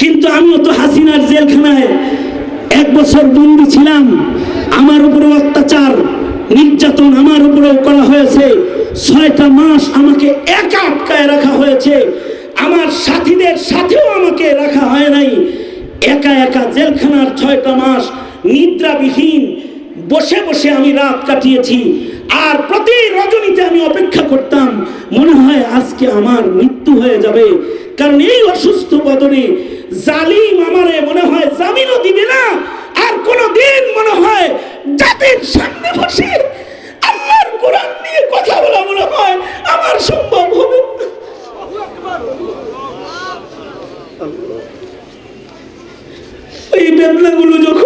কিন্তু আমিও তো হাসিনার জেলখানায় 1 বছর বন্দী ছিলাম। আমার উপরে অত্যাচার নির্যাতন আমার উপরেও করা হয়েছে। 6টা মাস আমাকে একা আটকায় রাখা হয়েছে। আমার সাথীদের সাথেও আমাকে রাখা হয় নাই। একা একা জেলখানার 6টা মাস নিদ্রাবিহীন বসে বসে আমি রাত কাটিয়েছি। আর প্রতি রজনীতে আমি অপেক্ষা করতাম, মনে হয় আজকে আমার মৃত্যু হয়ে যাবে। কারণ এই অসুস্থ বদনে জালিম আমারে মনে হয় জামিনও দিবে না। আর কোনদিন মনে হয় জাতির সামনে বসে আল্লাহর কোরআন নিয়ে কথা বলা মনে হয় আমার সম্ভব হবে না। এই বেদনাগুলো যখন